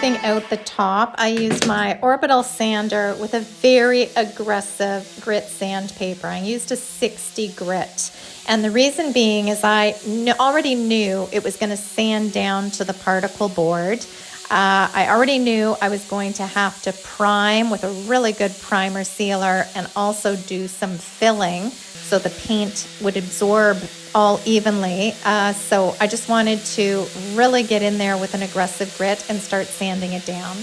smoothing out the top, I used my orbital sander with a very aggressive grit sandpaper. I used a 60 grit. And the reason being is I already knew it was going to sand down to the particle board. I already knew I was going to have to prime with a really good primer sealer and also do some filling so the paint would absorb all evenly. So I just wanted to really get in there with an aggressive grit and start sanding it down.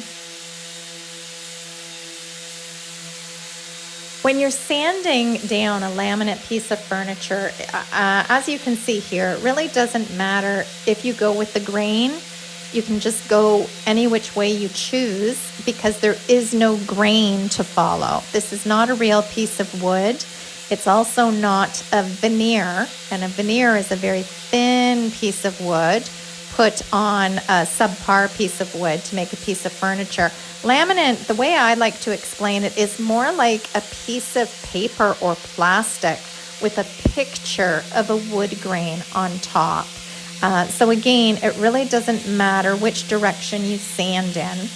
When you're sanding down a laminate piece of furniture, as you can see here, it really doesn't matter if you go with the grain. You can just go any which way you choose because there is no grain to follow. This is not a real piece of wood. It's also not a veneer, and a veneer is a very thin piece of wood put on a subpar piece of wood to make a piece of furniture. Laminate, the way I like to explain it, is more like a piece of paper or plastic with a picture of a wood grain on top. So again, it really doesn't matter which direction you sand in.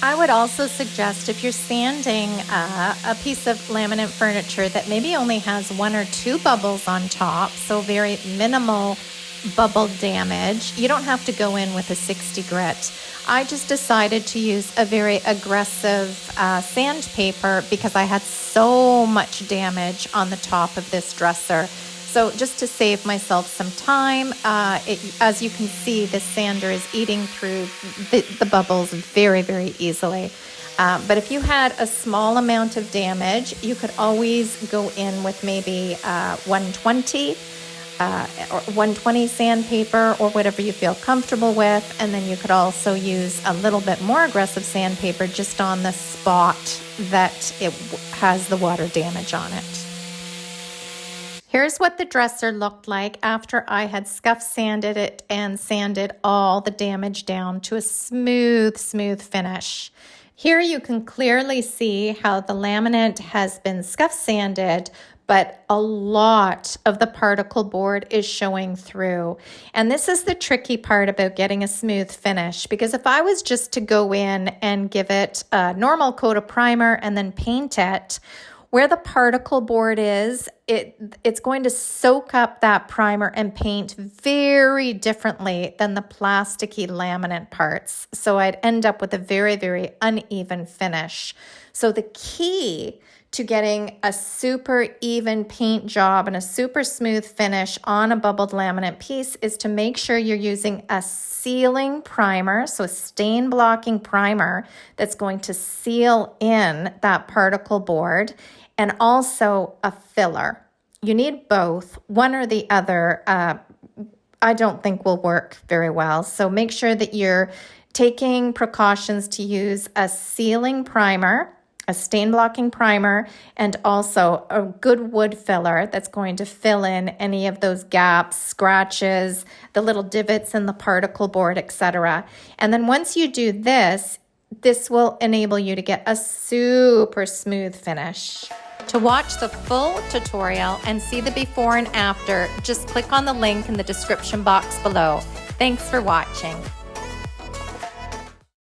I would also suggest if you're sanding a piece of laminate furniture that maybe only has 1 or 2 bubbles on top, so very minimal bubble damage, you don't have to go in with a 60 grit. I just decided to use a very aggressive sandpaper because I had so much damage on the top of this dresser. So just to save myself some time, as you can see, the sander is eating through the bubbles very, very easily. But if you had a small amount of damage, you could always go in with maybe 120 or 120 sandpaper or whatever you feel comfortable with. And then you could also use a little bit more aggressive sandpaper just on the spot that it has the water damage on it. Here's what the dresser looked like after I had scuff sanded it and sanded all the damage down to a smooth finish. Here you can clearly see how the laminate has been scuff sanded, but a lot of the particle board is showing through. And this is the tricky part about getting a smooth finish, because if I was just to go in and give it a normal coat of primer and then paint it, where the particle board is, it's going to soak up that primer and paint very differently than the plasticky laminate parts. So I'd end up with a very, very uneven finish. So the key to getting a super even paint job and a super smooth finish on a bubbled laminate piece is to make sure you're using a sealing primer, so a stain blocking primer that's going to seal in that particle board, and also a filler. You need both. One or the other I don't think will work very well. So make sure that you're taking precautions to use a sealing primer, a stain blocking primer, and also a good wood filler that's going to fill in any of those gaps, scratches, the little divots in the particle board, etc. And then once you do this, this will enable you to get a super smooth finish. To watch the full tutorial and see the before and after, just click on the link in the description box below. Thanks for watching.